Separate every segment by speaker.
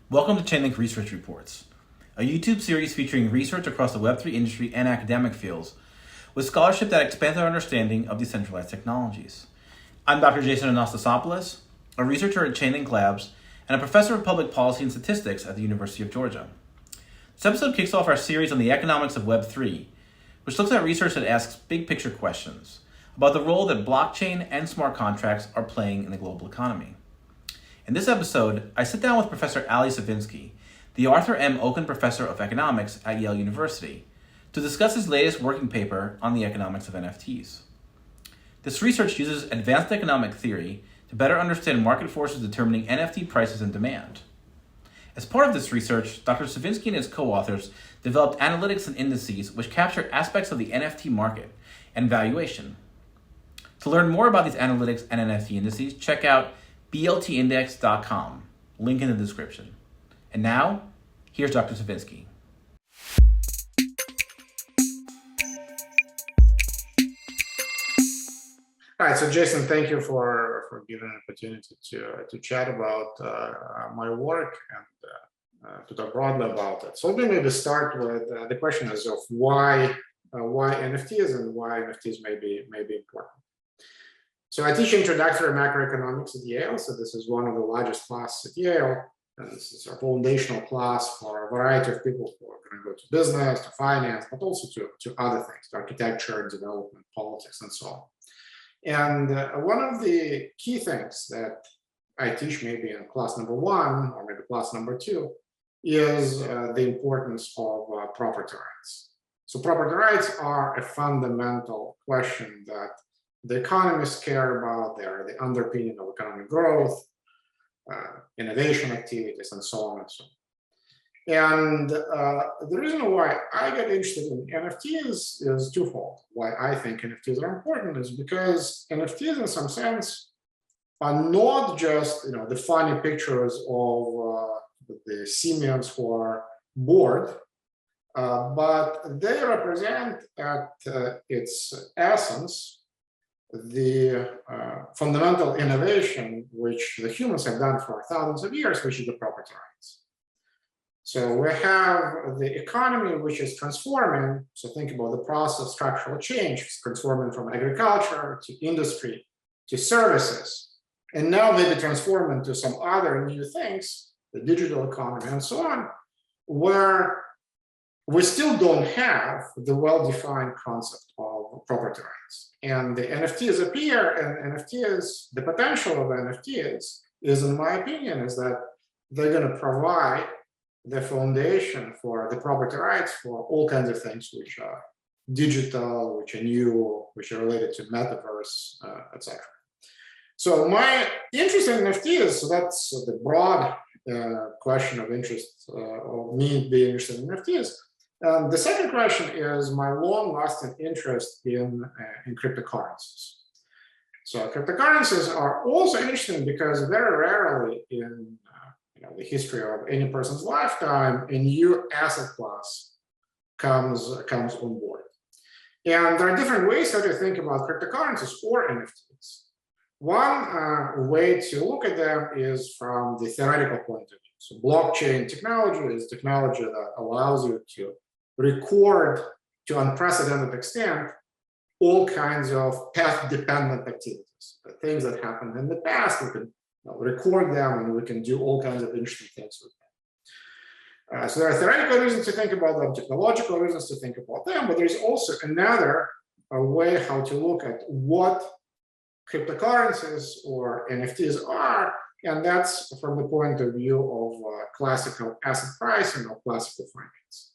Speaker 1: Welcome to Chainlink Research Reports, a YouTube series featuring research across the Web3 industry and academic fields, with scholarship that expands our understanding of decentralized technologies. I'm Dr. Jason Anastasopoulos, a researcher at Chainlink Labs and a professor of public policy and statistics at the University of Georgia. This episode kicks off our series on the economics of Web3, which looks at research that asks big picture questions about the role that blockchain and smart contracts are playing in the global economy. In this episode, I sit down with Professor Aleh Tsyvinski, the Arthur M. Okun Professor of Economics at Yale University, to discuss his latest working paper on the economics of NFTs. This research uses advanced economic theory to better understand market forces determining NFT prices and demand. As part of this research, Dr. Tsyvinski and his co-authors developed analytics and indices which capture aspects of the NFT market and valuation. To learn more about these analytics and NFT indices, check out bltindex.com, link in the description. And now, here's Dr. Tsyvinski.
Speaker 2: All right, so Jason, thank you for giving an opportunity to chat about my work and to talk broadly about it. So let me maybe start with the question is of why NFTs and why NFTs may be important. So I teach introductory macroeconomics at Yale. So this is one of the largest classes at Yale. And this is a foundational class for a variety of people who are going to go to business, to finance, but also to other things, to architecture, development, politics, and so on. And one of the key things that I teach maybe in class number 1 or maybe class number 2 is the importance of property rights. So property rights are a fundamental question that the economists care about. They are the underpinning of economic growth, innovation activities, and so on and so on. And the reason why I get interested in NFTs is twofold. Why I think NFTs are important is because NFTs, in some sense, are not just the funny pictures of the simians who are bored, but they represent at its essence the fundamental innovation which the humans have done for thousands of years, which is the property rights. So we have the economy which is transforming. So think about the process of structural change, it's transforming from agriculture to industry to services, and now maybe transforming to some other new things, the digital economy and so on, where we still don't have the well-defined concept of property rights. And the NFTs appear, and NFTs, the potential of NFTs is, in my opinion, is that they're going to provide the foundation for the property rights for all kinds of things which are digital, which are new, which are related to metaverse, etc. So my interest in NFTs, so that's the broad question of interest of me being interested in NFTs. The second question is my long-lasting interest in cryptocurrencies. So cryptocurrencies are also interesting because very rarely in the history of any person's lifetime, a new asset class comes on board. And there are different ways how to think about cryptocurrencies or NFTs. One way to look at them is from the theoretical point of view. So blockchain technology is technology that allows you to record to unprecedented extent all kinds of path-dependent activities, the things that happened in the past. We can record them and we can do all kinds of interesting things with them. So there are theoretical reasons to think about them, technological reasons to think about them, but there's also another way how to look at what cryptocurrencies or NFTs are, and that's from the point of view of classical asset pricing or classical finance.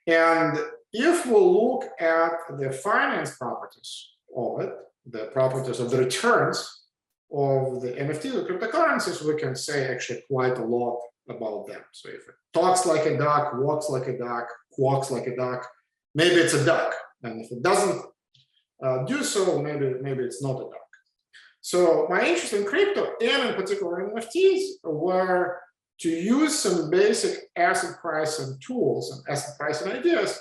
Speaker 2: And if we look at the finance properties of it, the properties of the returns of the NFTs or cryptocurrencies, we can say actually quite a lot about them. So if it talks like a duck, walks like a duck, quacks like a duck, maybe it's a duck. And if it doesn't do so, maybe it's not a duck. So my interest in crypto and in particular NFTs were to use some basic asset pricing tools and asset pricing ideas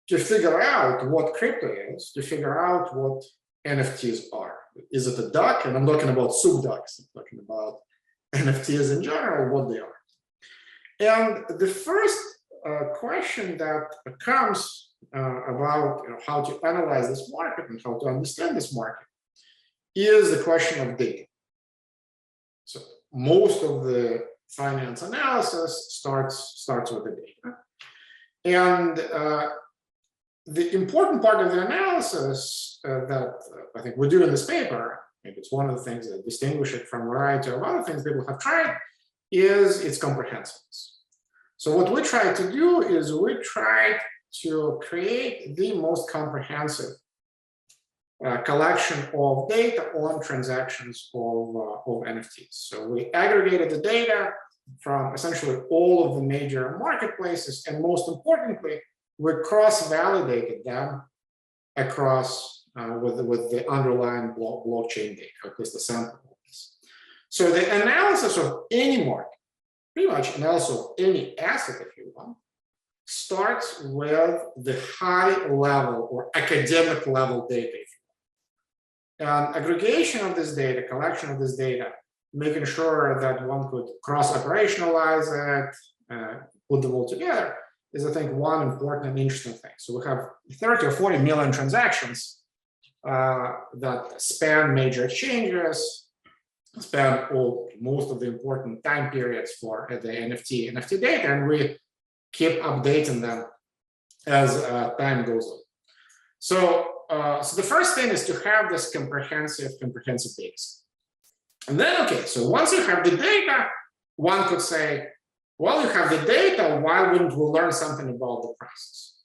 Speaker 2: to figure out what crypto is, to figure out what NFTs are. Is it a duck? And I'm talking about soup ducks. I'm talking about NFTs in general, what they are. And the first question that comes about how to analyze this market and how to understand this market is the question of data. So most of the finance analysis starts with the data. And the important part of the analysis that I think we do in this paper, maybe it's one of the things that distinguish it from a variety of other things people have tried, is its comprehensiveness. So what we try to do is we try to create the most comprehensive collection of data on transactions of NFTs. So we aggregated the data from essentially all of the major marketplaces, and most importantly, we cross-validated them across with the underlying blockchain data, at least a sample of this. So the analysis of any market, pretty much analysis of any asset, if you want, starts with the high level or academic level data. And aggregation of this data, collection of this data, making sure that one could cross-operationalize it, put them all together, is, I think, one important and interesting thing. So we have 30 or 40 million transactions that span major exchanges, span most of the important time periods for the NFT data, and we keep updating them as time goes on. So the first thing is to have this comprehensive data set. And then, okay, so once you have the data, one could say, well, you have the data, why wouldn't we learn something about the prices?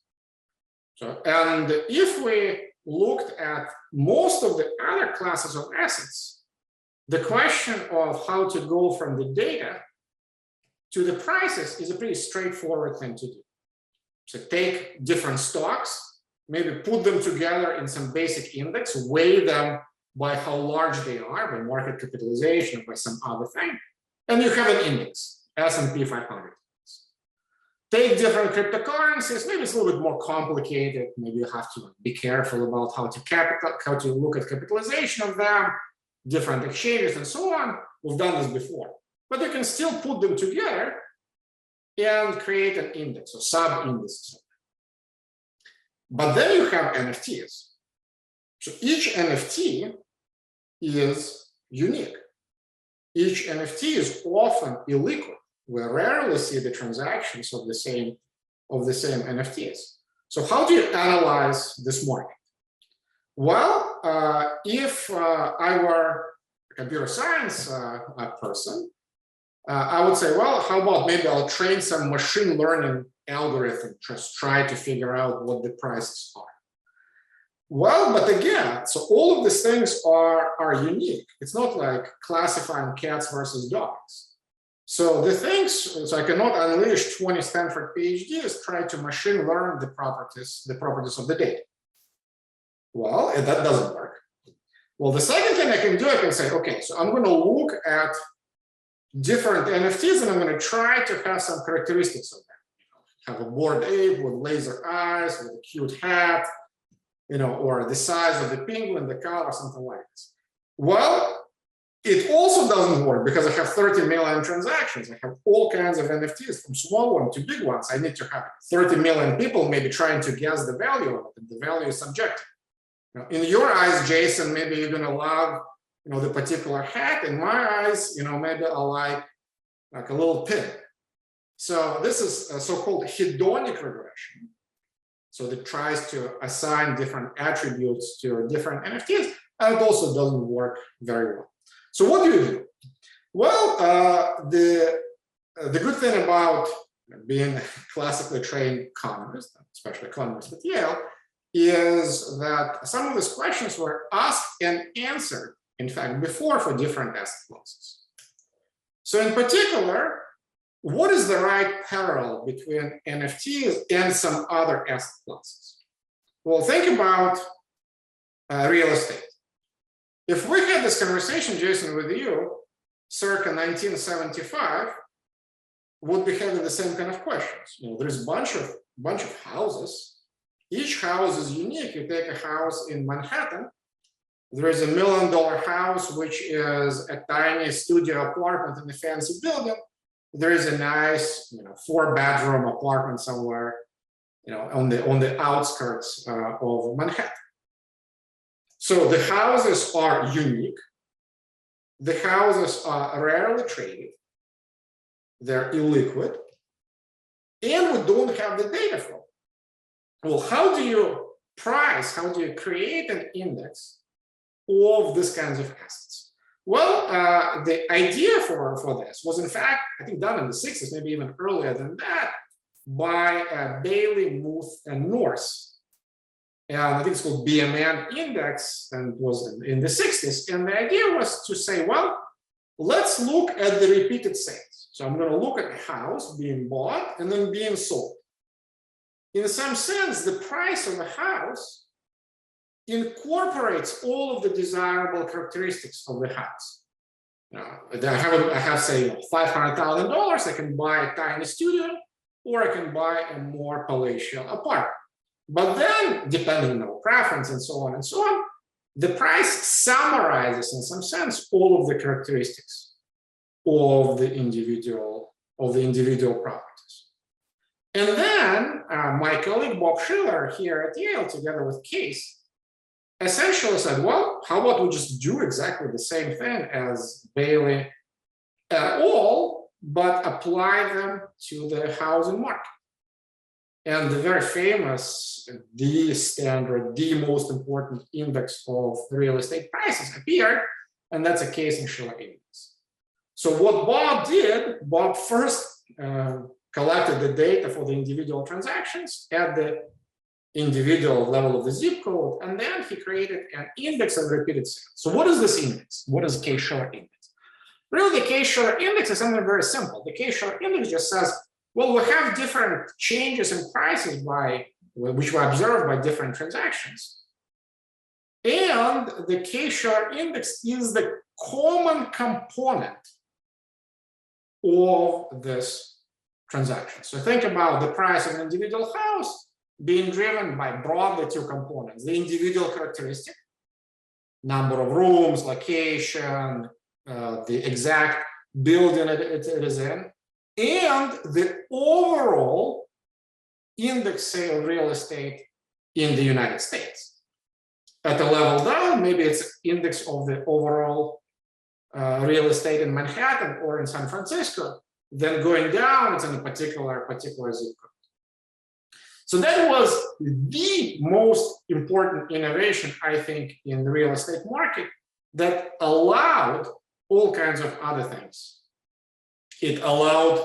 Speaker 2: So, and if we looked at most of the other classes of assets, the question of how to go from the data to the prices is a pretty straightforward thing to do. So take different stocks, maybe put them together in some basic index, weigh them by how large they are, by market capitalization, or by some other thing, and you have an index, S&P 500. Take different cryptocurrencies, maybe it's a little bit more complicated, maybe you have to be careful about how to look at capitalization of them, different exchanges and so on. We've done this before, but you can still put them together and create an index or sub-indices. But then you have NFTs. So each NFT is unique. Each NFT is often illiquid. We rarely see the transactions of the same NFTs. So how do you analyze this market? Well, if I were a computer science person, I would say, well, how about maybe I'll train some machine learning algorithm, just try to figure out what the prices are. Well, but again, so all of these things are unique. It's not like classifying cats versus dogs. So the things, so I cannot unleash 20 Stanford PhDs, try to machine learn the properties of the data. Well, that doesn't work. Well, the second thing I can do, I can say, okay, so I'm going to look at different NFTs and I'm going to try to have some characteristics of them. Have a bored ape with laser eyes, with a cute hat, or the size of the penguin, the color, something like this. Well, it also doesn't work because I have 30 million transactions. I have all kinds of NFTs, from small ones to big ones. I need to have 30 million people maybe trying to guess the value of it, and the value is subjective. Now, in your eyes, Jason, maybe you're going to love, the particular hat. In my eyes, maybe I like a little pin. So this is a so-called hedonic regression. So it tries to assign different attributes to different NFTs, and it also doesn't work very well. So what do? Well, the good thing about being a classically trained economist, especially economist at Yale, is that some of these questions were asked and answered, in fact, before for different asset classes. So in particular, what is the right parallel between NFTs and some other asset classes? Well, think about real estate. If we had this conversation, Jason, with you, circa 1975, would be having the same kind of questions. There's a bunch of houses. Each house is unique. You take a house in Manhattan, there is $1 million house, which is a tiny studio apartment in a fancy building. there is a nice, 4-bedroom apartment somewhere, on the outskirts of Manhattan. So the houses are unique. The houses are rarely traded. They're illiquid. And we don't have the data for them. Well, how do you create an index of these kinds of assets? Well, the idea for this was, in fact, I think done in the 60s, maybe even earlier than that, by Bailey, Muth, and Norse. And I think it's called BMN index, and it was in the 60s. And the idea was to say, well, let's look at the repeated sales. So I'm going to look at a house being bought and then being sold. In some sense, the price of a house incorporates all of the desirable characteristics of the house. I have say, $500,000. I can buy a tiny studio, or I can buy a more palatial apartment. But then, depending on preference and so on, the price summarizes, in some sense, all of the characteristics of the individual properties. And then my colleague Bob Schiller here at Yale, together with Case, essentially said, well, how about we just do exactly the same thing as Bailey et al., but apply them to the housing market. And the very famous, the standard, the most important index of real estate prices appeared, and that's a Case and Schiller index. So what Bob did, Bob first collected the data for the individual transactions at the individual level of the zip code, and then he created an index of repeated sales. So what is this index? What is Case-Shiller index? Really, the Case-Shiller index is something very simple. The Case-Shiller index just says, well, we have different changes in prices which were observed by different transactions. And the Case-Shiller index is the common component of this transaction. So think about the price of an individual house being driven by broadly two components: the individual characteristic, number of rooms, location, the exact building it is in, and the overall index sale real estate in the United States. At a level down, maybe it's index of the overall real estate in Manhattan or in San Francisco. Then going down, it's in a particular zip code. So that was the most important innovation, I think, in the real estate market that allowed all kinds of other things. It allowed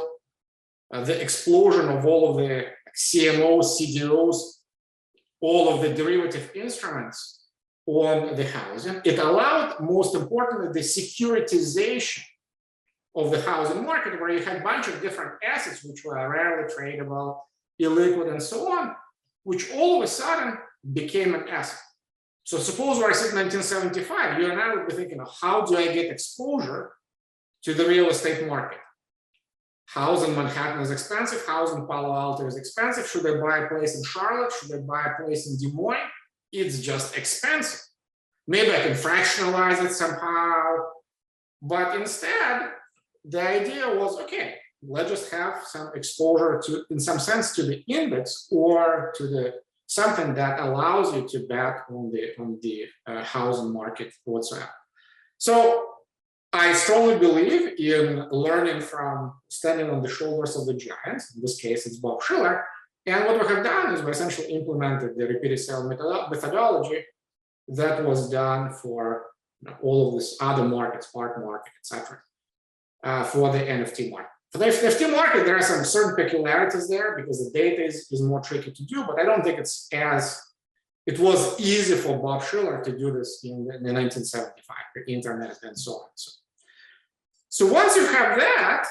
Speaker 2: the explosion of all of the CMOs, CDOs, all of the derivative instruments on the housing. It allowed, most importantly, the securitization of the housing market, where you had a bunch of different assets which were rarely tradable, illiquid, and so on, which all of a sudden became an asset. So suppose we're in 1975, you and I would be thinking, how do I get exposure to the real estate market? House in Manhattan is expensive, house in Palo Alto is expensive. Should I buy a place in Charlotte? Should I buy a place in Des Moines? It's just expensive. Maybe I can fractionalize it somehow. But instead, the idea was, okay, let's just have some exposure to, in some sense, to the index or to the something that allows you to bet on the housing market whatsoever. So I strongly believe in learning from standing on the shoulders of the giants. In this case, it's Bob Schiller. And what we have done is we essentially implemented the repeated sale methodology that was done for all of these other markets, art market, etc., for the NFT market. For the NFT market, there are some certain peculiarities there because the data is more tricky to do, but I don't think it was easy for Bob Schiller to do this in 1975, the internet and so on. So once you have that,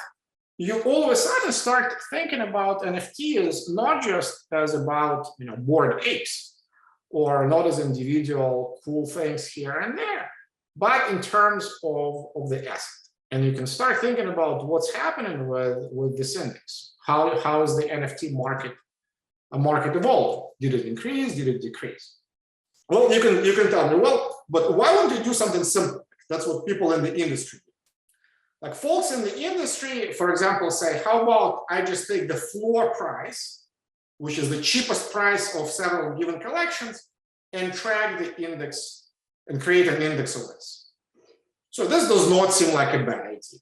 Speaker 2: you all of a sudden start thinking about NFTs not just as about bored apes or not as individual cool things here and there, but in terms of the asset. And you can start thinking about what's happening with this index. How is the NFT market evolving? Did it increase? Did it decrease? Well, you can tell me, well, but why won't you do something simple? That's what people in the industry do. Like folks in the industry, for example, say, how about I just take the floor price, which is the cheapest price of several given collections, and track the index and create an index of this. So this does not seem like a bad idea.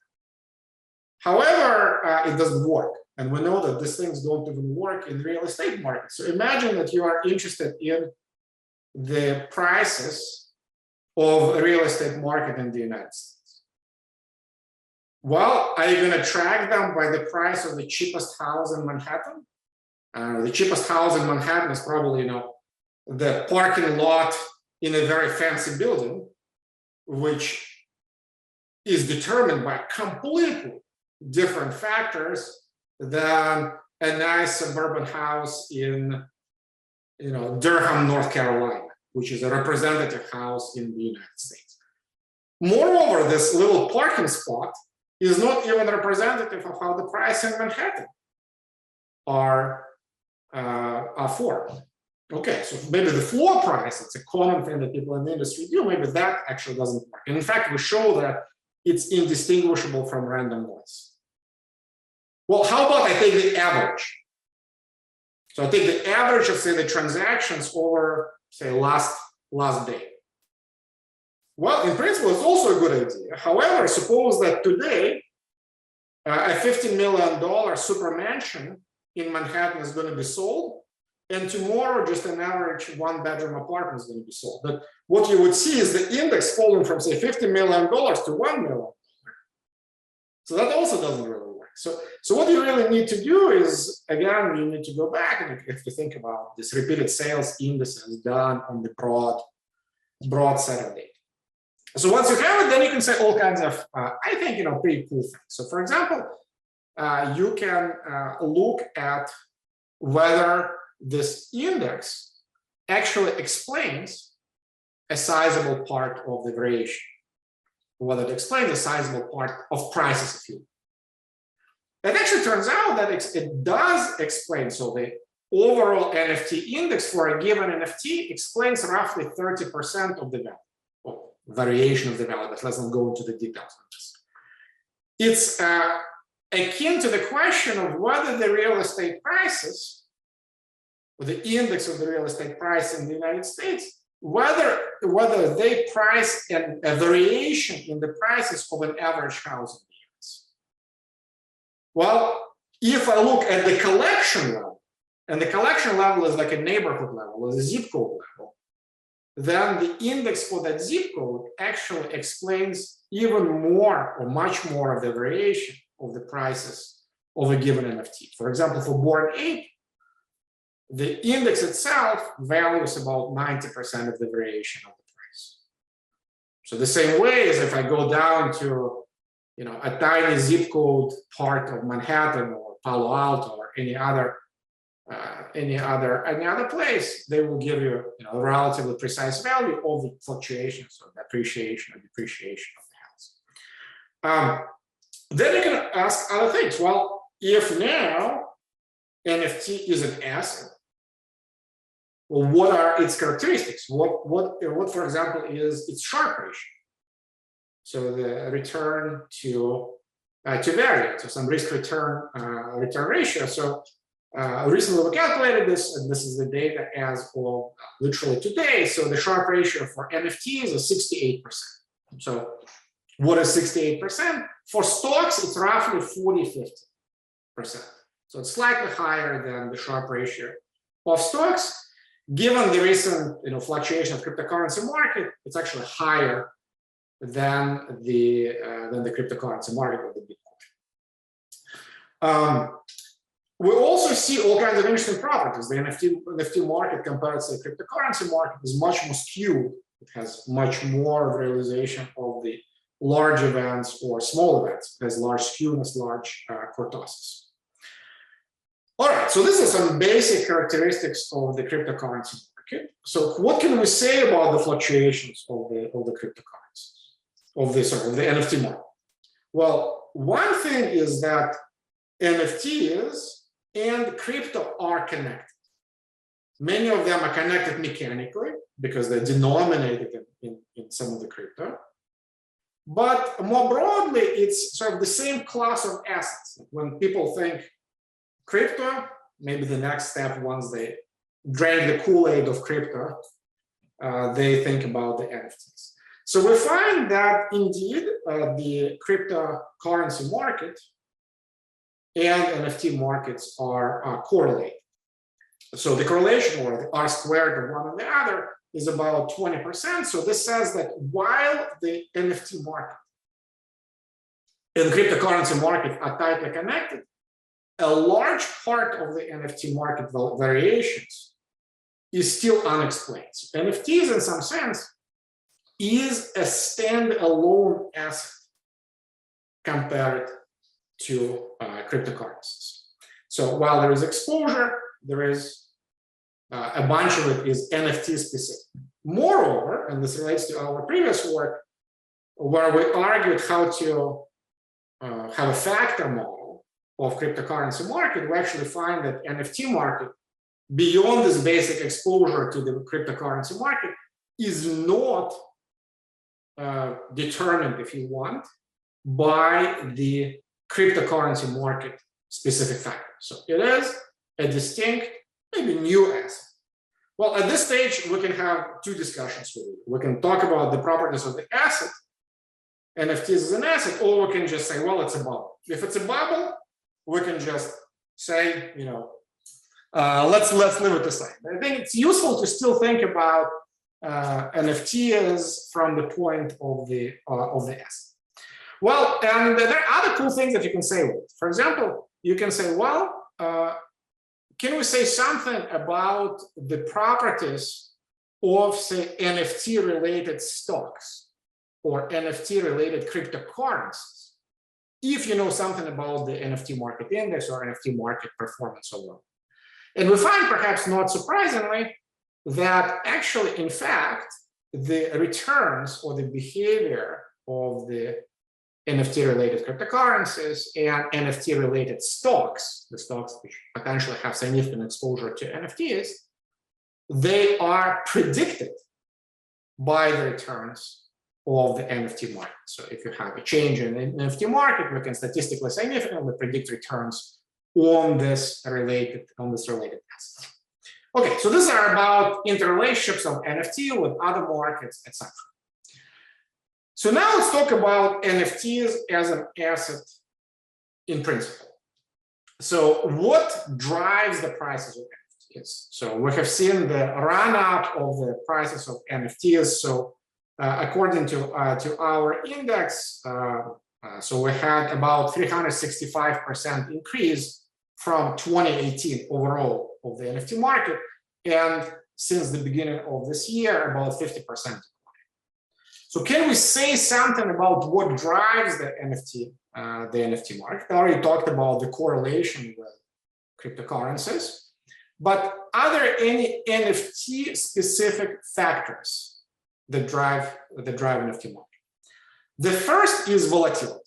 Speaker 2: However, it doesn't work. And we know that these things don't even work in the real estate market. So imagine that you are interested in the prices of the real estate market in the United States. Well, are you going to track them by the price of the cheapest house in Manhattan? The cheapest house in Manhattan is probably, the parking lot in a very fancy building, which is determined by completely different factors than a nice suburban house in, Durham, North Carolina, which is a representative house in the United States. Moreover, this little parking spot is not even representative of how the price in Manhattan are formed. Okay, so maybe the floor price, it's a common thing that people in the industry do, maybe that actually doesn't work. And in fact, we show that it's indistinguishable from random noise. Well, how about I take the average? So I take the average of, say, the transactions over, say, last day. Well, in principle, it's also a good idea. However, suppose that today, a $50 million super mansion in Manhattan is going to be sold, and tomorrow just an average one-bedroom apartment is going to be sold. But what you would see is the index falling from, say, $50 million to $1 million. So that also doesn't really work. So what you really need to do is, again, you need to go back and if you think about this repeated sales indices done on the broad set of data. So once you have it, then you can say all kinds of, I think, pretty cool things. So for example, you can look at whether this index actually explains a sizable part of the variation, whether it explains a sizable part of prices, if you will. It actually turns out that it does explain. So the overall NFT index for a given NFT explains roughly 30% of the value, or variation of the value, but let's not go into the details of this. It's akin to the question of whether the real estate prices, or the index of the real estate price in the United States, whether they price a variation in the prices of an average house in the US. Well, if I look at the collection level, and the collection level is like a neighborhood level, is a zip code level, then the index for that zip code actually explains even more or much more of the variation of the prices of a given NFT. For example, for Bored Ape, the index itself values about 90% of the variation of the price. So the same way as if I go down to, a tiny zip code part of Manhattan or Palo Alto or any other place, they will give you, a relatively precise value of the fluctuations or the appreciation or depreciation of the house. Then you can ask other things. Well, if now NFT is an asset, well, what are its characteristics? What, for example, is its Sharpe ratio? So the return to variance, or some risk return ratio. So recently we calculated this, and this is the data as of literally today. So the Sharpe ratio for NFTs is 68%. So what is 68%? For stocks, it's roughly 40-50%. So it's slightly higher than the Sharpe ratio of stocks. Given the recent fluctuation of cryptocurrency market, it's actually higher than the cryptocurrency market of the Bitcoin. We also see all kinds of interesting properties. The NFT market compared to the cryptocurrency market is much more skewed. It has much more realization of the large events or small events. It has large skewness, large kurtosis. All right, so this is some basic characteristics of the cryptocurrency market. So what can we say about the fluctuations of the cryptocurrencies, of the NFT market? Well, one thing is that NFTs and crypto are connected. Many of them are connected mechanically because they're denominated in some of the crypto. But more broadly, it's sort of the same class of assets. When people think crypto, maybe the next step, once they drink the Kool-Aid of crypto, they think about the NFTs. So we find that indeed the cryptocurrency market and NFT markets are correlated. So the correlation, or the R squared of one and the other, is about 20%. So this says that while the NFT market and the cryptocurrency market are tightly connected, a large part of the NFT market variations is still unexplained. So NFTs, in some sense, is a standalone asset compared to cryptocurrencies. So while there is exposure, there is a bunch of it is NFT specific. Moreover, and this relates to our previous work, where we argued how to have a factor model of cryptocurrency market, we actually find that NFT market, beyond this basic exposure to the cryptocurrency market, is not determined, if you want, by the cryptocurrency market specific factor. So it is a distinct, maybe new asset. Well, at this stage, we can have two discussions with it. We can talk about the properties of the asset, NFTs as an asset, or we can just say, well, it's a bubble. If it's a bubble, we can just say, let's leave it aside. I think it's useful to still think about NFTs from the point of the asset. Well, and there are other cool things that you can say with it. For example, you can say, well, can we say something about the properties of, say, NFT-related stocks or NFT-related cryptocurrencies, if you know something about the NFT market index or NFT market performance overall? And we find, perhaps not surprisingly, that actually, in fact, the returns or the behavior of the NFT-related cryptocurrencies and NFT-related stocks, the stocks which potentially have significant exposure to NFTs, they are predicted by the returns of the NFT market. So if you have a change in the NFT market, we can statistically significantly predict returns on this related asset. Okay, so these are about interrelationships of NFT with other markets, etc. So now let's talk about NFTs as an asset in principle. So what drives the prices of NFTs? So we have seen the run-up of the prices of NFTs. So according to our index, so we had about 365% increase from 2018 overall of the NFT market, and since the beginning of this year, about 50%. So can we say something about what drives the NFT market? I already talked about the correlation with cryptocurrencies, but are there any NFT-specific factors that drive the NFT market? The first is volatility.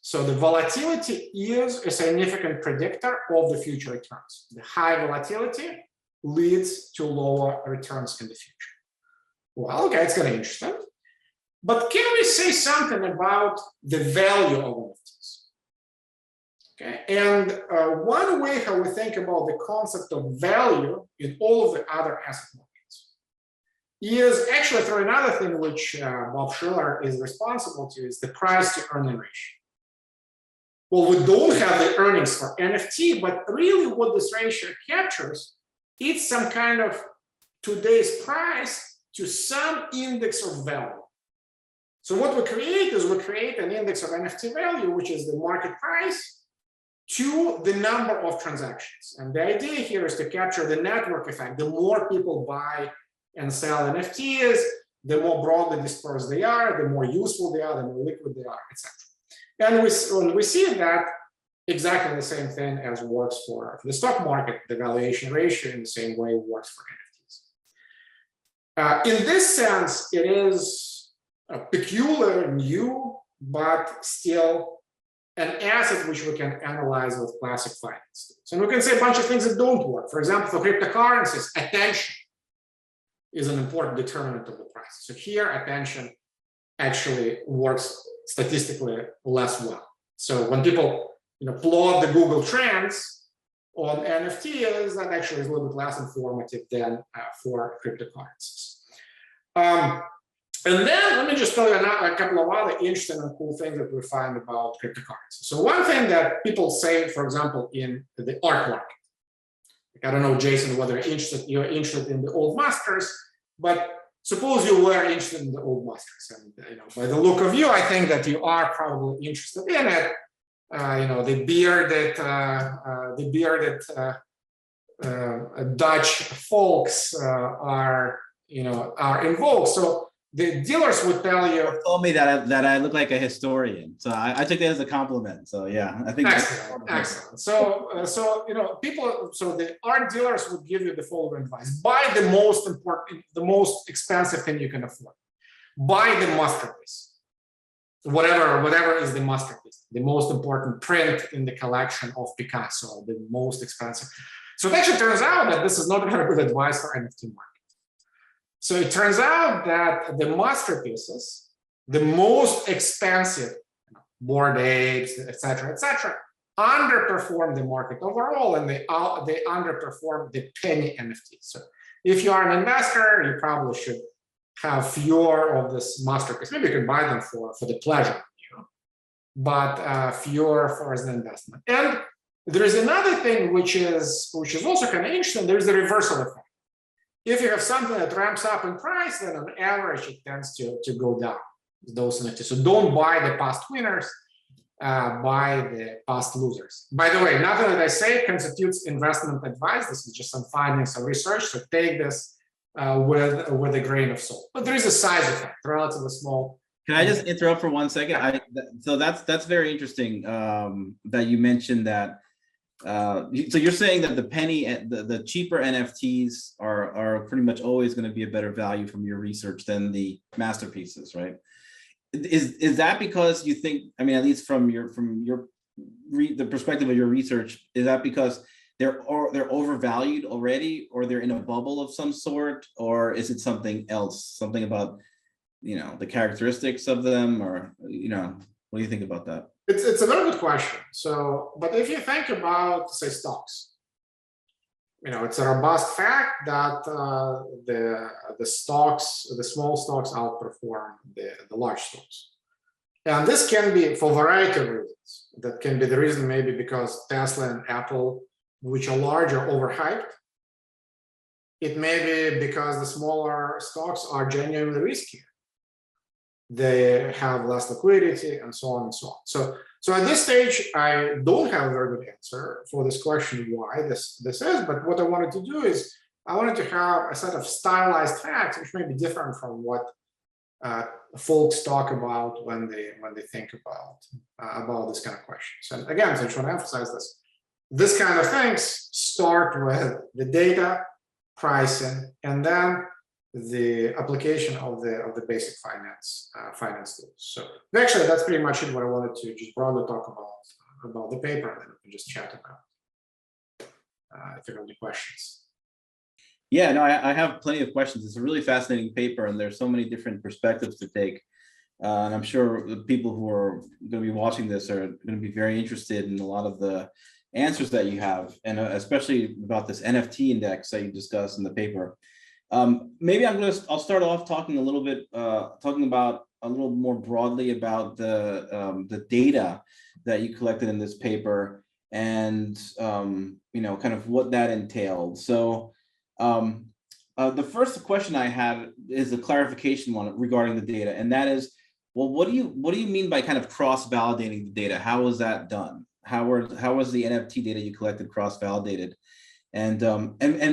Speaker 2: So the volatility is a significant predictor of the future returns. The high volatility leads to lower returns in the future. Well, okay, it's kind of interesting. But can we say something about the value of NFTs? Okay, and one way how we think about the concept of value in all of the other asset markets is actually through another thing which Bob Schiller is responsible to, is the price to earning ratio. Well, we don't have the earnings for NFT, but really what this ratio captures, it's some kind of today's price to some index of value. So what we create is we create an index of NFT value, which is the market price, to the number of transactions. And the idea here is to capture the network effect. The more people buy and sell NFTs, the more broadly dispersed they are, the more useful they are, the more liquid they are, etc. And we see that exactly the same thing as works for the stock market. The valuation ratio in the same way works for NFTs. In this sense, it is a peculiar, new, but still an asset which we can analyze with classic finance tools. And we can say a bunch of things that don't work. For example, for cryptocurrencies, attention is an important determinant of the price. So here, attention actually works statistically less well. So when people plot the Google trends on NFTs, that actually is a little bit less informative than for cryptocurrencies. And then let me just tell you a couple of other interesting and cool things that we find about cryptocurrency. So one thing that people say, for example, in the art market, I don't know, Jason, whether you're interested in the old masters, but suppose you were interested in the old masters, and by the look of you, I think that you are probably interested in it. The bearded Dutch folks are in vogue. So the dealers would tell you.
Speaker 1: Told me that I look like a historian, so I took that as a compliment. So yeah, I think
Speaker 2: excellent. So the art dealers would give you the following advice: buy the most expensive thing you can afford. Buy the masterpiece, whatever is the masterpiece, the most important print in the collection of Picasso, the most expensive. So it actually turns out that this is not very good advice for NFT market. So it turns out that the masterpieces, the most expensive Bored Apes, etc., underperform the market overall, and they underperform the penny NFTs. So if you are an investor, you probably should have fewer of this masterpiece. Maybe you can buy them for the pleasure, but fewer for as an investment. And there is another thing which is also kind of interesting. There is the reversal effect. If you have something that ramps up in price, then on average it tends to go down. Those NFTs. So don't buy the past winners, buy the past losers. By the way, nothing that I say constitutes investment advice. This is just some findings of research. So take this with a grain of salt. But there is a size effect, relatively small.
Speaker 1: Can I just interrupt for 1 second? So that's very interesting that you mentioned that. So you're saying that the cheaper NFTs are pretty much always going to be a better value from your research than the masterpieces, right? Is that because you think? I mean, at least from the perspective of your research, is that because they're overvalued already, or they're in a bubble of some sort, or is it something else? Something about the characteristics of them, or what do you think about that?
Speaker 2: It's a very good question. So, but if you think about, say, stocks, it's a robust fact that the small stocks outperform the large stocks, and this can be for a variety of reasons. That can be the reason maybe because Tesla and Apple, which are large, are overhyped. It may be because the smaller stocks are genuinely riskier. They have less liquidity, and so on and so on. So at this stage, I don't have a very good answer for this question why this is. But what I wanted to do is I wanted to have a set of stylized facts, which may be different from what folks talk about when they think about this kind of questions. And again, so I just want to emphasize this kind of things start with the data, pricing, and then the application of the basic finance tools. So actually, that's pretty much it. What I wanted to just broadly talk about the paper, and then we can just chat about if you have any questions.
Speaker 1: Yeah, no, I have plenty of questions. It's a really fascinating paper, and there's so many different perspectives to take. And I'm sure the people who are going to be watching this are going to be very interested in a lot of the answers that you have, and especially about this NFT index that you discussed in the paper. Maybe I'll start off talking a little bit, talking about a little more broadly about the data that you collected in this paper, and kind of what that entailed. So the first question I had is a clarification one regarding the data, and that is, well, what do you mean by kind of cross-validating the data? How was that done? How was the NFT data you collected cross-validated? And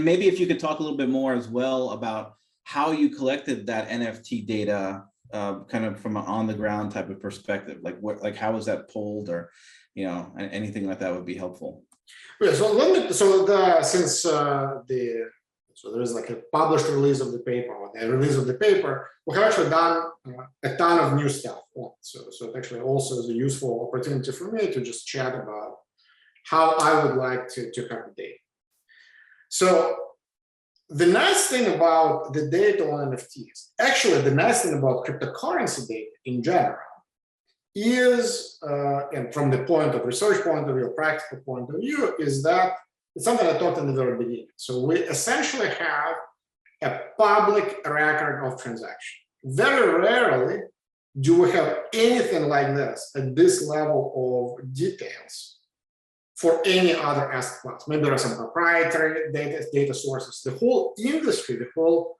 Speaker 1: maybe if you could talk a little bit more as well about how you collected that NFT data, kind of from an on-the-ground type of perspective, like how was that pulled, or anything like that would be helpful.
Speaker 2: Yeah, so there is like a published release of the paper, or the release of the paper, we have actually done a ton of new stuff. So it actually also is a useful opportunity for me to just chat about how I would like to have the data. So the nice thing about the data on NFTs, actually the nice thing about cryptocurrency data in general, is, and from the point of research point of view, practical point of view, is that it's something I talked in the very beginning. So we essentially have a public record of transaction. Very rarely do we have anything like this at this level of details for any other asset class. Maybe there are some proprietary data sources. The whole industry, the whole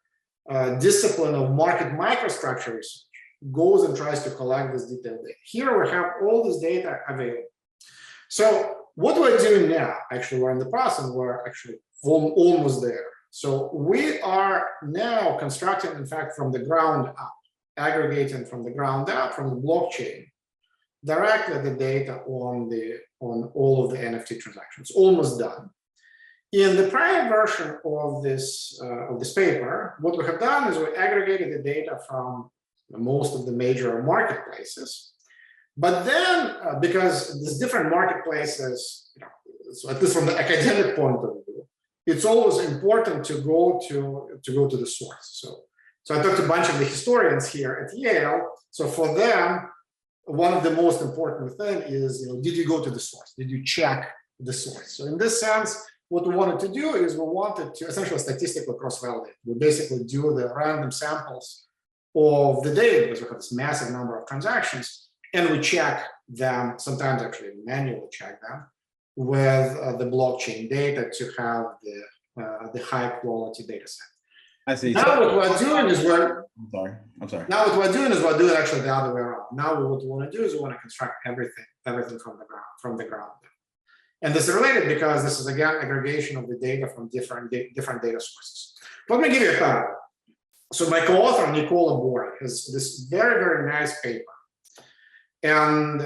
Speaker 2: discipline of market microstructure research goes and tries to collect this detailed data. Here we have all this data available. So what we're doing now, actually, we're in the process, we're actually almost there. So we are now constructing, in fact, from the ground up, aggregating from the ground up, from the blockchain, directly the data on all of the NFT transactions. Almost done. In the prior version of this paper, what we have done is we aggregated the data from most of the major marketplaces. But then, because there's different marketplaces, so at least from the academic point of view, it's always important to go to the source. So I talked to a bunch of the historians here at Yale. So for them, one of the most important things is, did you go to the source? Did you check the source? So in this sense, what we wanted to do is we wanted to essentially statistically cross-validate. We basically do the random samples of the data because we have this massive number of transactions, and we check them, sometimes actually manually check them, with the blockchain data to have the high quality data set.
Speaker 1: I see.
Speaker 2: Now what we're doing is
Speaker 1: I'm sorry.
Speaker 2: Now what we're doing is we're doing actually the other way around. Now what we want to do is we want to construct everything from the ground up. And this is related because this is again aggregation of the data from different data sources. Let me give you a pattern. So my co-author Nicola Borg has this very, very nice paper. And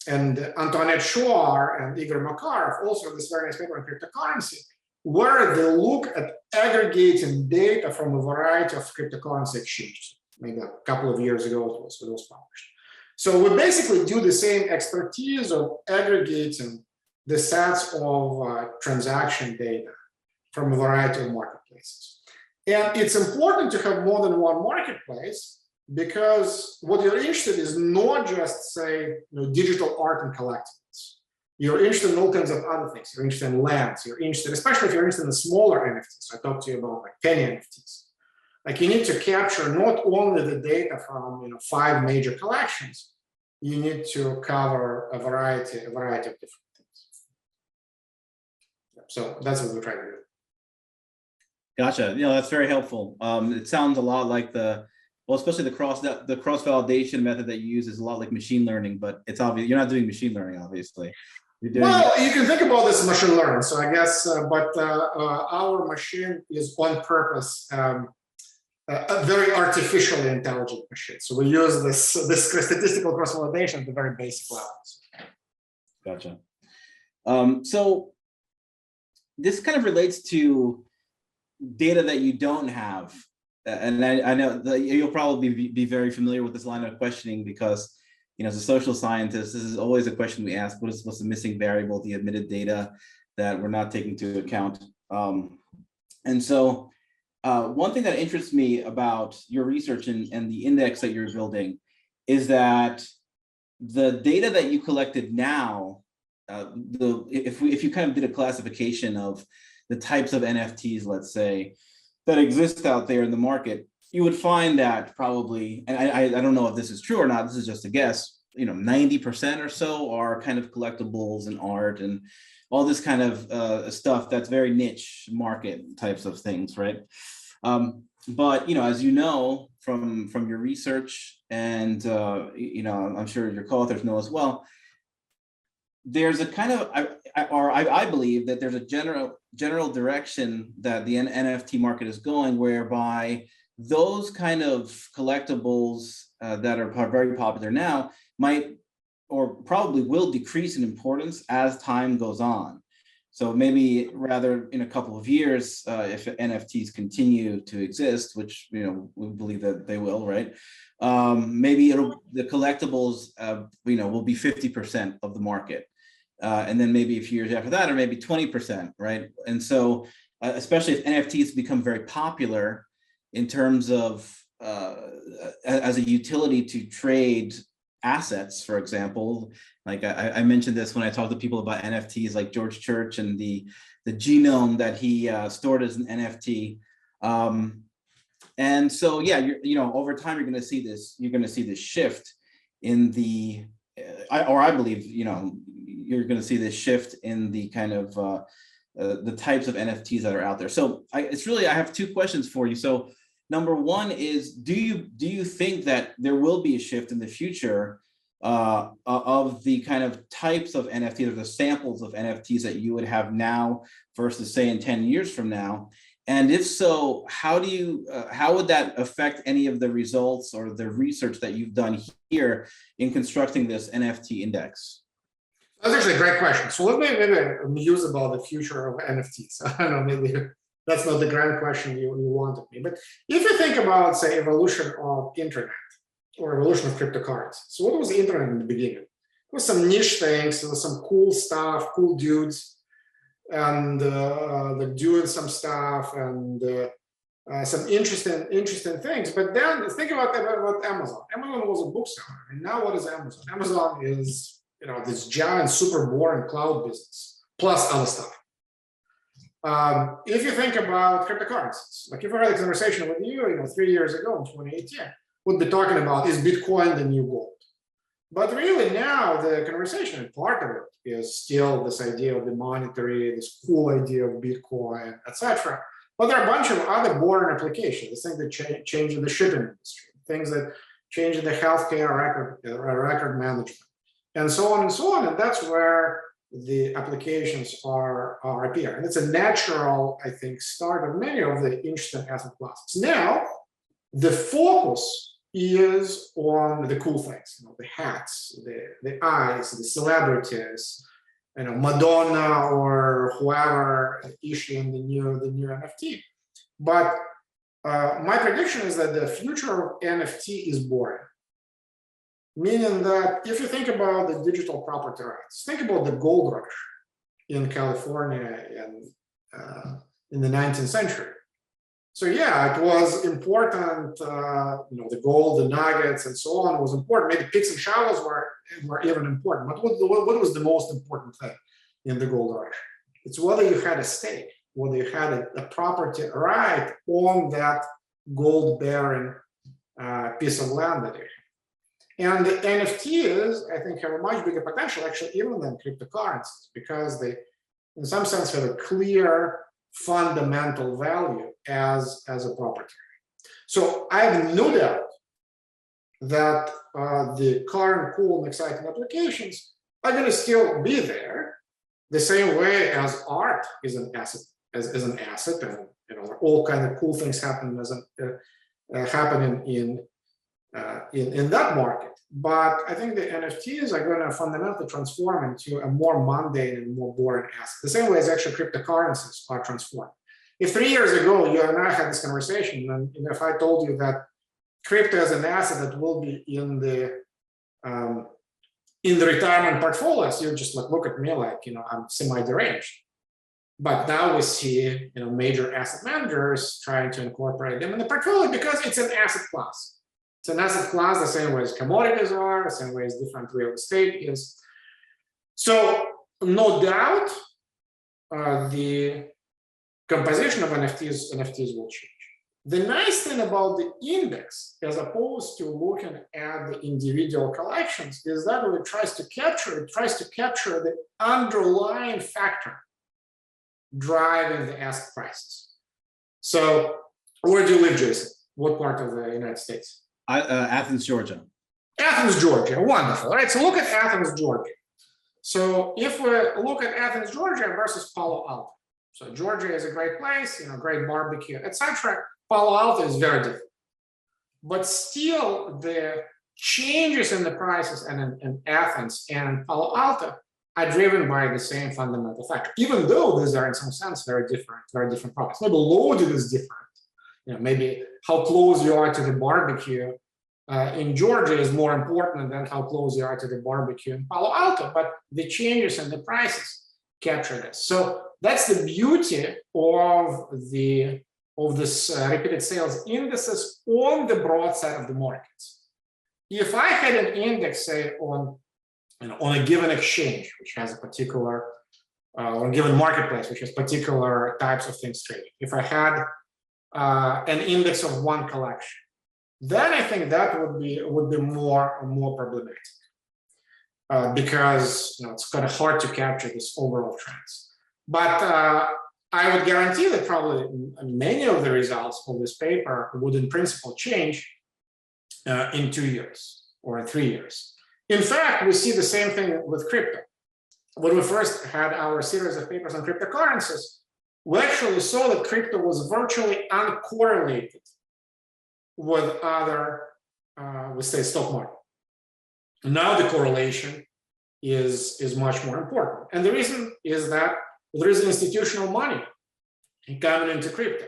Speaker 2: Antoinette Chouard and Igor Makarov also have this very nice paper on cryptocurrency, where they look at aggregating data from a variety of cryptocurrency exchanges. Maybe a couple of years ago it was published. So we basically do the same expertise of aggregating the sets of transaction data from a variety of marketplaces. And it's important to have more than one marketplace, because what you're interested in is not just, say, digital art and collectibles. You're interested in all kinds of other things. You're interested in lands. You're interested, especially if you're interested in the smaller NFTs. I talked to you about like penny NFTs. Like you need to capture not only the data from 5 major collections. You need to cover a variety of different things. So that's what we're trying to do.
Speaker 1: Gotcha. That's very helpful. It sounds a lot like especially the cross validation method that you use is a lot like machine learning, but it's obvious you're not doing machine learning, obviously.
Speaker 2: You can think about this as machine learning. So I guess, our machine is on purpose a very artificially intelligent machine. So we use this statistical cross validation at the very basic levels.
Speaker 1: Gotcha. So this kind of relates to data that you don't have. And I know that you'll probably be very familiar with this line of questioning because, as a social scientist, this is always a question we ask: what's the missing variable, the omitted data that we're not taking into account? And so one thing that interests me about your research and the index that you're building is that the data that you collected now, if you kind of did a classification of the types of NFTs, let's say, that exist out there in the market, you would find that probably, and I don't know if this is true or not, this is just a guess, 90% or so are kind of collectibles and art and all this kind of stuff that's very niche market types of things, right? But, as you know, from your research and, I'm sure your co-authors know as well, there's a kind of, I believe that there's a general direction that the NFT market is going, whereby those kind of collectibles that are very popular now might or probably will decrease in importance as time goes on. So maybe rather in a couple of years, if NFTs continue to exist, which we believe that they will, right? Maybe the collectibles will be 50% of the market. And then maybe a few years after that, or maybe 20%, right? And so, especially if NFTs become very popular in terms of as a utility to trade assets, for example. Like I mentioned this when I talked to people about NFTs, like George Church and the genome that he stored as an NFT. And so, yeah, over time, you're going to see this. You're going to see this shift in the, I believe, you're going to see this shift in the kind of the types of NFTs that are out there. So I have two questions for you. So number one is, do you think that there will be a shift in the future of the kind of types of NFTs or the samples of NFTs that you would have now versus say in 10 years from now? And if so, how would that affect any of the results or the research that you've done here in constructing this NFT index?
Speaker 2: That's actually a great question. So let me maybe muse about the future of NFTs. I don't know, maybe that's not the grand question you wanted me. But if you think about, say, evolution of internet or evolution of cryptocurrency. So what was the internet in the beginning? It was some niche things, there was some cool stuff, cool dudes, and they're doing some stuff and some interesting things. But then think about Amazon. Amazon was a bookseller, and now what is Amazon? Amazon is this giant, super boring cloud business plus other stuff. If you think about cryptocurrencies, like if I had a conversation with you, 3 years ago in 2018, we'd be talking about, is Bitcoin the new gold? But really now the conversation, and part of it is still this idea of the monetary, this cool idea of Bitcoin, etc. But there are a bunch of other boring applications, things that change in the shipping industry, things that change in the healthcare record management, and so on and so on. And that's where the applications are appearing. It's a natural, I think, start of many of the interesting asset classes. Now, the focus is on the cool things, the hats, the eyes, the celebrities, Madonna or whoever issuing the new NFT. But my prediction is that the future of NFT is boring. Meaning that if you think about the digital property rights, think about the gold rush in California in the 19th century. So yeah, it was important, the gold, the nuggets, and so on was important. Maybe picks and shovels were even important. But what was the most important thing in the gold rush? It's whether you had a stake, whether you had a property right on that gold-bearing piece of land that you had. And the NFTs, I think, have a much bigger potential, actually, even than cryptocurrencies, because they, in some sense, have a clear fundamental value as a property. So I have no doubt that the current cool and exciting applications are going to still be there, the same way as art is an asset, and all kinds of cool things happen happening in that market. But I think the NFTs are going to fundamentally transform into a more mundane and more boring asset, the same way as actually cryptocurrencies are transformed. If 3 years ago you and I had this conversation, and if I told you that crypto is an asset that will be in the retirement portfolios, you just look at me like I'm semi-deranged. But now we see major asset managers trying to incorporate them in the portfolio because it's an asset class. It's an asset class the same way as commodities are, the same way as different real estate is. So no doubt the composition of NFTs will change. The nice thing about the index, as opposed to looking at the individual collections, is that it tries to capture the underlying factor driving the asset prices. So where do you live, Jason? What part of the United States?
Speaker 1: Athens, Georgia.
Speaker 2: Athens, Georgia. Wonderful. All right. So look at Athens, Georgia. So if we look at Athens, Georgia versus Palo Alto. So Georgia is a great place, great barbecue, etc. Palo Alto is very different. But still, the changes in the prices in Athens and Palo Alto are driven by the same fundamental factor, even though these are in some sense very different products. Maybe loading is different. Maybe how close you are to the barbecue in Georgia is more important than how close you are to the barbecue in Palo Alto, but the changes in the prices capture this. So that's the beauty of this repeated sales indices on the broad side of the markets. if I had an index, say, on a given exchange, which has a particular, or a given marketplace, which has particular types of things traded, if I had an index of one collection, then I think that would be more problematic, because it's kind of hard to capture this overall trends. But I would guarantee that probably many of the results of this paper would in principle change in 2 years or in 3 years. In fact, we see the same thing with crypto. When we first had our series of papers on cryptocurrencies, we actually saw that crypto was virtually uncorrelated with other, we say, stock market. Now the correlation is much more important. And the reason is that there is institutional money coming into crypto,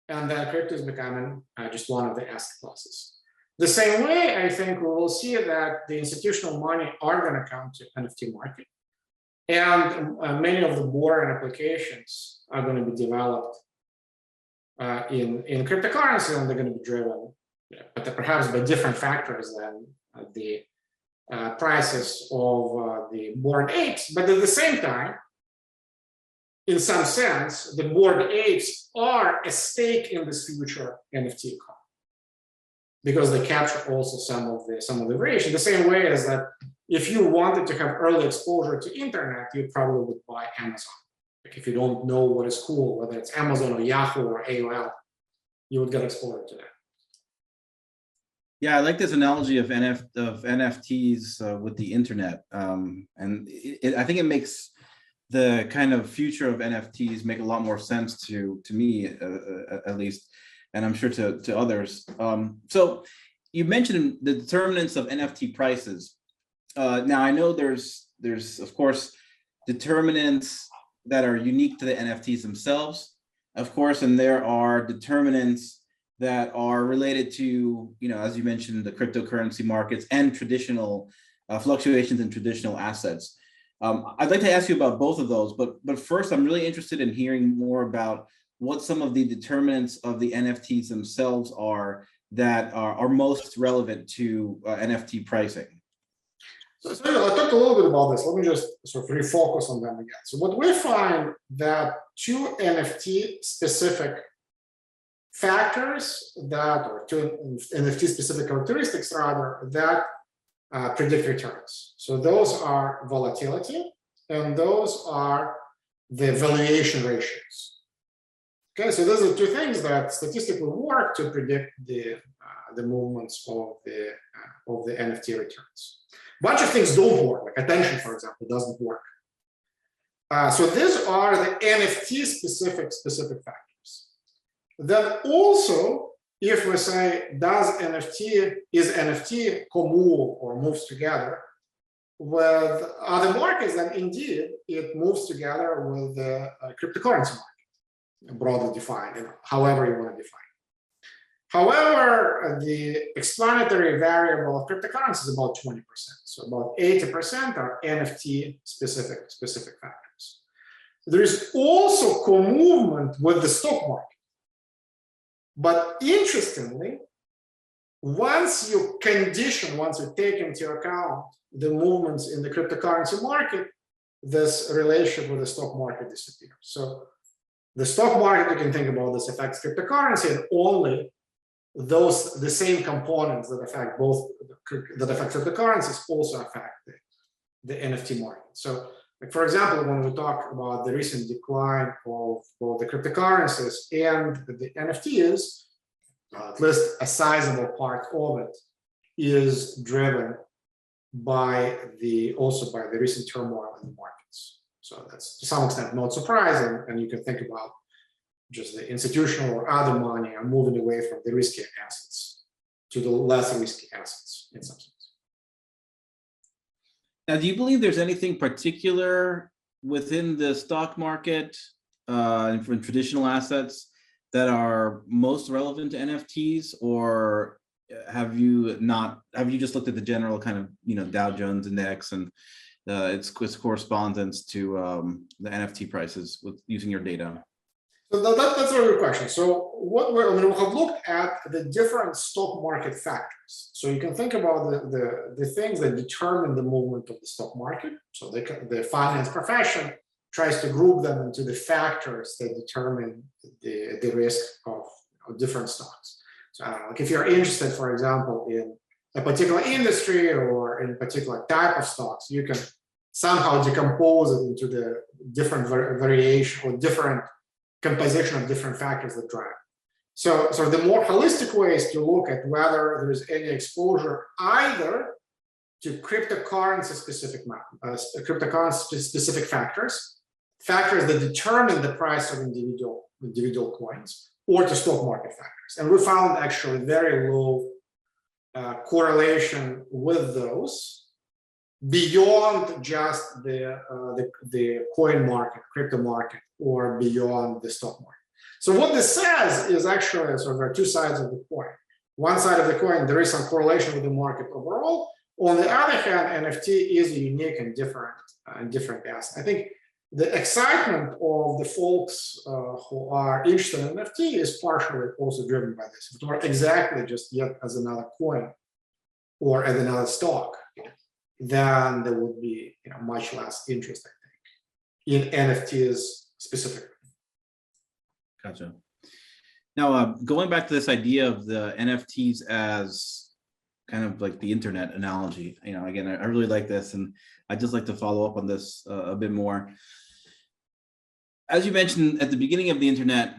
Speaker 2: and that crypto is becoming just one of the asset classes. The same way, I think we will see that the institutional money are going to come to NFT market, and many of the boring applications are going to be developed in cryptocurrency, and they're going to be driven, but perhaps by different factors than the prices of the bored apes. But at the same time, in some sense, the bored apes are a stake in this future NFT economy, because they capture also some of the variation. The same way as that, if you wanted to have early exposure to internet, you probably would buy Amazon. Like if you don't know what is cool, whether it's Amazon or Yahoo or AOL, you would get exposure to that.
Speaker 1: Yeah, I like this analogy of NFTs with the internet, and I think it makes the kind of future of NFTs make a lot more sense to me, at least, and I'm sure to others. So you mentioned the determinants of NFT prices. Now I know there's of course determinants that are unique to the NFTs themselves, of course, and there are determinants that are related to, as you mentioned, the cryptocurrency markets and traditional fluctuations in traditional assets. I'd like to ask you about both of those, but first, I'm really interested in hearing more about what some of the determinants of the NFTs themselves are that are most relevant to NFT pricing.
Speaker 2: So I talked a little bit about this. Let me just sort of refocus on them again. So what we find that two NFT specific factors or two NFT specific characteristics rather, that predict returns. So those are volatility, and those are the valuation ratios. Okay, so those are two things that statistically work to predict the movements of the NFT returns. A bunch of things don't work, like attention, for example, doesn't work. So these are the NFT specific factors. Then also, if we say, is NFT co-move or moves together with other markets, then indeed it moves together with the cryptocurrency market, broadly defined, however you want to define. However, the explanatory variable of cryptocurrency is about 20%. So about 80% are NFT specific factors. There is also co-movement with the stock market. But interestingly, once you take into account the movements in the cryptocurrency market, this relationship with the stock market disappears. So the stock market, you can think about this affects cryptocurrency, and only the same components that affect cryptocurrencies also affect the NFT market. So, like for example, when we talk about the recent decline of both the cryptocurrencies and the NFTs, at least a sizable part of it is driven also by the recent turmoil in the markets. So that's to some extent not surprising, and you can think about just the institutional or other money are moving away from the risky assets to the less risky assets in some sense.
Speaker 1: Now, do you believe there's anything particular within the stock market and from traditional assets that are most relevant to NFTs, or have you just looked at the general kind of Dow Jones index and its correspondence to the NFT prices with using your data?
Speaker 2: That's a very good question. So we have looked at the different stock market factors. So you can think about the things that determine the movement of the stock market. So the finance profession tries to group them into the factors that determine the risk of different stocks. So I don't know, like if you're interested, for example, in a particular industry or in a particular type of stocks, you can somehow decompose it into the different variation or different composition of different factors that drive. So the more holistic way is to look at whether there's any exposure either to cryptocurrency specific factors that determine the price of individual coins, or to stock market factors. And we found actually very low correlation with those beyond just the coin market, crypto market, or beyond the stock market. So what this says is actually sort of there are two sides of the coin. One side of the coin, there is some correlation with the market overall. On the other hand, NFT is a unique and different asset. I think the excitement of the folks who are interested in NFT is partially also driven by this. If it were exactly just yet as another coin or as another stock, then there would be much less interest, I think, in NFTs specifically.
Speaker 1: Gotcha. Now, going back to this idea of the NFTs as kind of like the internet analogy, again, I really like this, and I'd just like to follow up on this a bit more. As you mentioned at the beginning of the internet,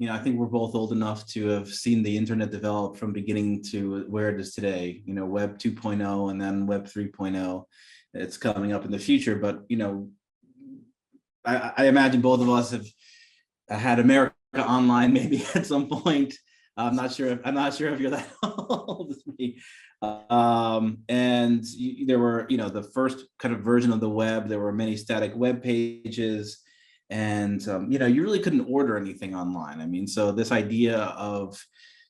Speaker 1: I think we're both old enough to have seen the internet develop from beginning to where it is today, Web 2.0 and then Web 3.0. It's coming up in the future, but, I imagine both of us have had America Online maybe at some point. I'm not sure if you're that old as me. And there were, the first kind of version of the web, there were many static web pages. And, you really couldn't order anything online. I mean, so this idea of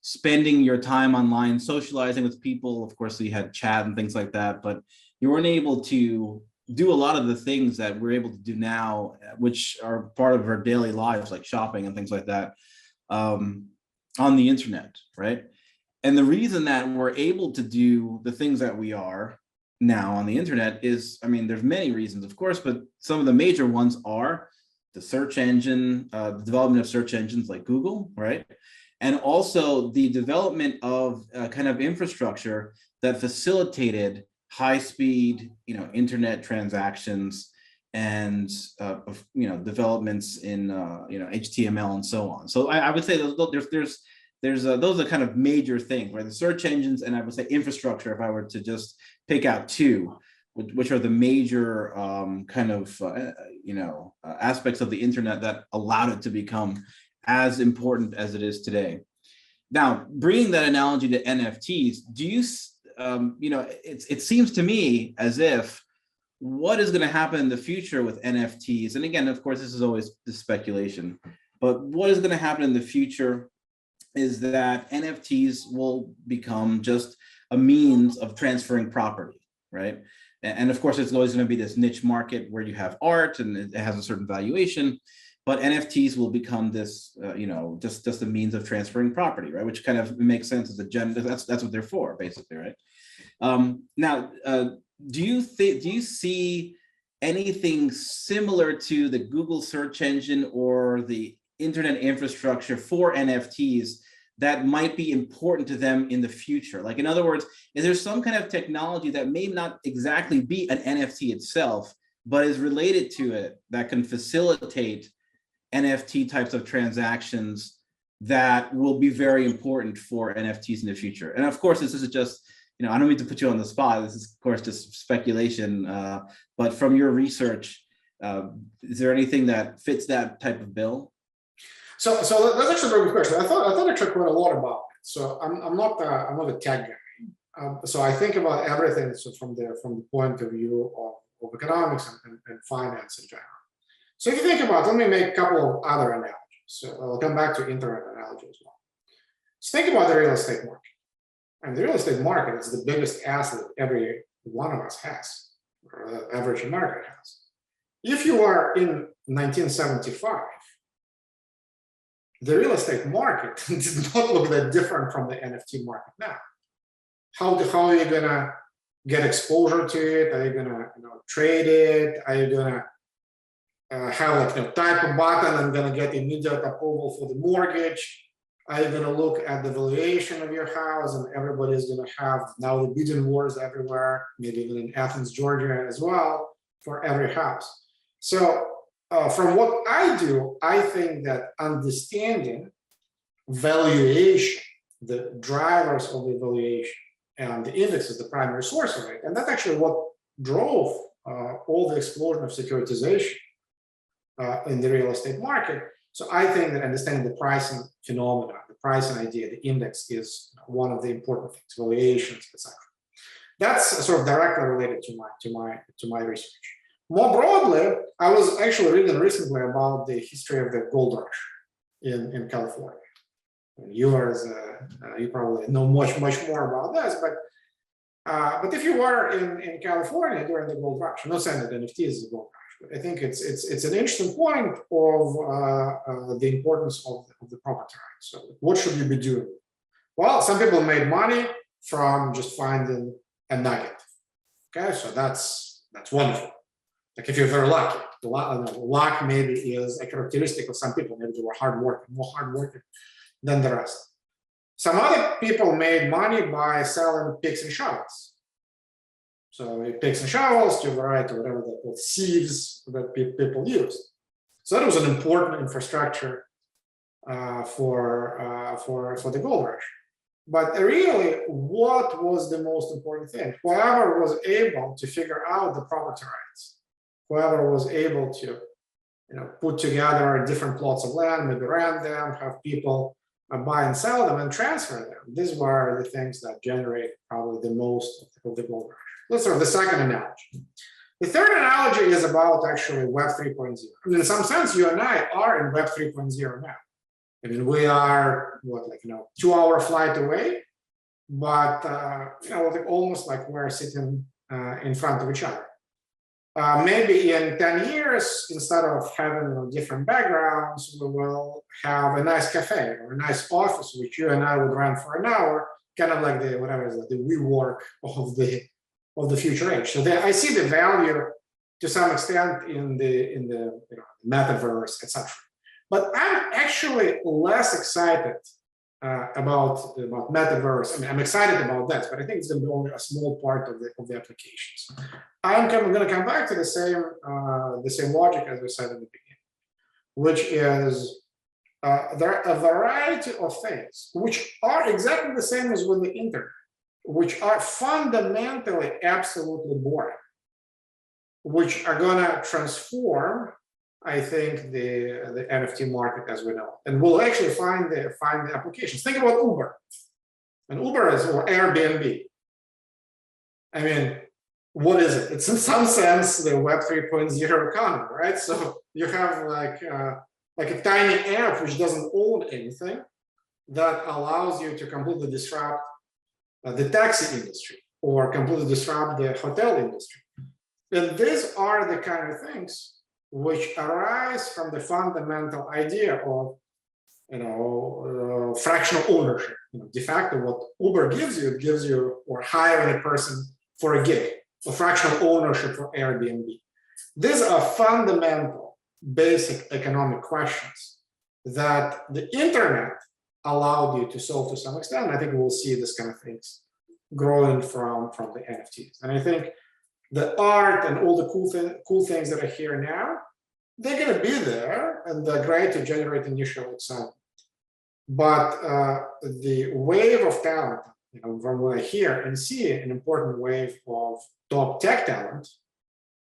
Speaker 1: spending your time online, socializing with people, of course, you had chat and things like that, but you weren't able to do a lot of the things that we're able to do now, which are part of our daily lives, like shopping and things like that, on the internet, right? And the reason that we're able to do the things that we are now on the internet is, there's many reasons, of course, but some of the major ones are the search engine, the development of search engines like Google, right? And also the development of kind of infrastructure that facilitated high-speed, internet transactions and, developments in, HTML and so on. So I would say those are kind of major things, right? The search engines and I would say infrastructure, if I were to just pick out two, which are the major aspects of the internet that allowed it to become as important as it is today. Now, bringing that analogy to NFTs, do you, it seems to me as if what is going to happen in the future with NFTs, and again, of course, this is always the speculation, but what is going to happen in the future is that NFTs will become just a means of transferring property, right? And of course, it's always going to be this niche market where you have art and it has a certain valuation, but NFTs will become this, just a means of transferring property, right? Which kind of makes sense as a that's what they're for, basically, right? Now, do you see anything similar to the Google search engine or the internet infrastructure for NFTs that might be important to them in the future? Like, in other words, is there some kind of technology that may not exactly be an NFT itself, but is related to it that can facilitate NFT types of transactions that will be very important for NFTs in the future? And of course, this is just, I don't mean to put you on the spot. This is, of course, just speculation. But from your research, is there anything that fits that type of bill?
Speaker 2: So that's actually a very good question. I thought actually quite a lot about it. So I'm not a tech guy. So I think about everything from the point of view of economics and finance in general. So if you think about it, let me make a couple of other analogies. So I'll come back to internet analogy as well. So think about the real estate market. And the real estate market is the biggest asset that every one of us has, or the average American has. If you are in 1975, the real estate market did not look that different from the NFT market now. How are you gonna get exposure to it? Are you gonna trade it? Are you gonna have like type a button and gonna get immediate approval for the mortgage? Are you gonna look at the valuation of your house and everybody's gonna have now the bidding wars everywhere, maybe even in Athens, Georgia as well, for every house. So from what I do, I think that understanding valuation, the drivers of the valuation, and the index is the primary source of it. And that's actually what drove all the explosion of securitization in the real estate market. So I think that understanding the pricing phenomena, the pricing idea, the index is one of the important things, valuations, etc. That's sort of directly related to my research. More broadly, I was actually reading recently about the history of the gold rush in California. You probably know much more about this, but if you were in California during the gold rush, I'm not saying that NFT is a gold rush, but I think it's an interesting point of the importance of the property rights. So what should you be doing? Well, some people made money from just finding a nugget. Okay, so that's wonderful. Like if you're very lucky, luck maybe is a characteristic of some people. Maybe they were more hardworking than the rest. Some other people made money by selling picks and shovels. So picks and shovels to variety, whatever they call sieves that people use. So that was an important infrastructure for the gold rush. But really, what was the most important thing? Whoever was able to figure out the property rights, whoever was able to, put together different plots of land, maybe rent them, have people buy and sell them and transfer them. These were the things that generate probably the most of the gold rush. That's sort of the second analogy. The third analogy is about actually Web 3.0. I mean, in some sense, you and I are in Web 3.0 now. I mean, we are 2-hour flight away, but almost like we're sitting in front of each other. Maybe in 10 years, instead of having different backgrounds, we will have a nice cafe or a nice office, which you and I would run for an hour, kind of like the WeWork of the future age. So I see the value to some extent in the metaverse, etc. But I'm actually less excited about metaverse. I mean, I'm excited about that, but I think it's going to be only a small part of the applications. I'm going to come back to the same logic as I said in the beginning, which is there are a variety of things which are exactly the same as with the internet, which are fundamentally absolutely boring, which are going to transform, I think, the NFT market as we know, and we'll actually find the applications. Think about Uber, and Uber or Airbnb. I mean, what is it? It's in some sense the Web 3.0 economy, right? So you have like a tiny app which doesn't own anything that allows you to completely disrupt the taxi industry or completely disrupt the hotel industry. And these are the kind of things which arise from the fundamental idea of fractional ownership. De facto, what Uber gives you, or hiring a person for a gig, or fractional ownership for Airbnb. These are fundamental, basic economic questions that the internet allowed you to solve to some extent. I think we'll see this kind of things growing from the NFTs. And I think the art and all the cool things that are here now, they're going to be there, and they're great to generate initial excitement. But the wave of talent, from what I hear and see, an important wave of top tech talent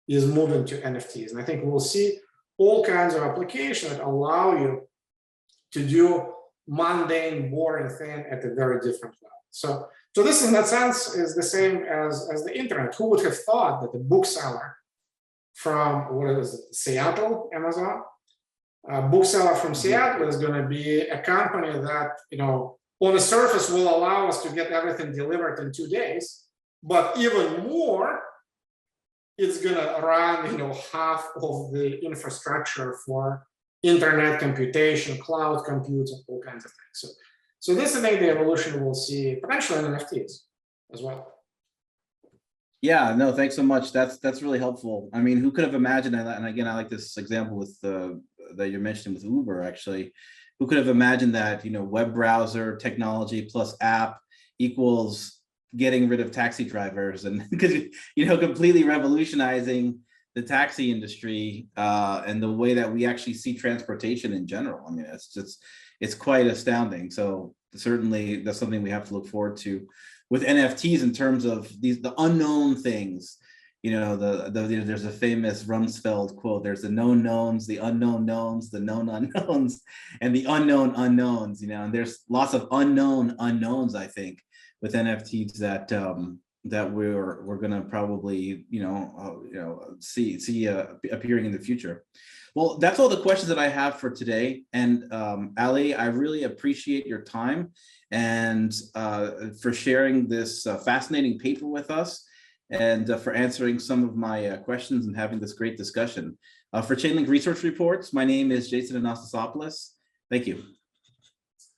Speaker 2: is moving to NFTs. And I think we'll see all kinds of applications that allow you to do mundane, boring thing at a very different level. So this, in that sense, is the same as the internet. Who would have thought that the bookseller from, Seattle, Amazon? A bookseller from Seattle is going to be a company that, on the surface will allow us to get everything delivered in 2 days, but even more, it's going to run, half of the infrastructure for internet computation, cloud computing, all kinds of things. So this is the evolution we'll see potentially in NFTs as well.
Speaker 1: Yeah, no, thanks so much. That's really helpful. I mean, who could have imagined, and again, I like this example with that you're mentioning with Uber, actually. Who could have imagined that, web browser technology plus app equals getting rid of taxi drivers, and because, completely revolutionizing the taxi industry and the way that we actually see transportation in general. I mean, it's quite astounding. So certainly that's something we have to look forward to with NFTs in terms of the unknown things. There's a famous Rumsfeld quote: "There's the known knowns, the unknown knowns, the known unknowns, and the unknown unknowns." And there's lots of unknown unknowns, I think, with NFTs that that we're going to probably see appearing in the future. Well, that's all the questions that I have for today. And Aleh, I really appreciate your time and for sharing this fascinating paper with us, and for answering some of my questions and having this great discussion. For Chainlink Research Reports, my name is Jason Anastasopoulos. Thank you.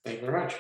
Speaker 2: Thank you very much.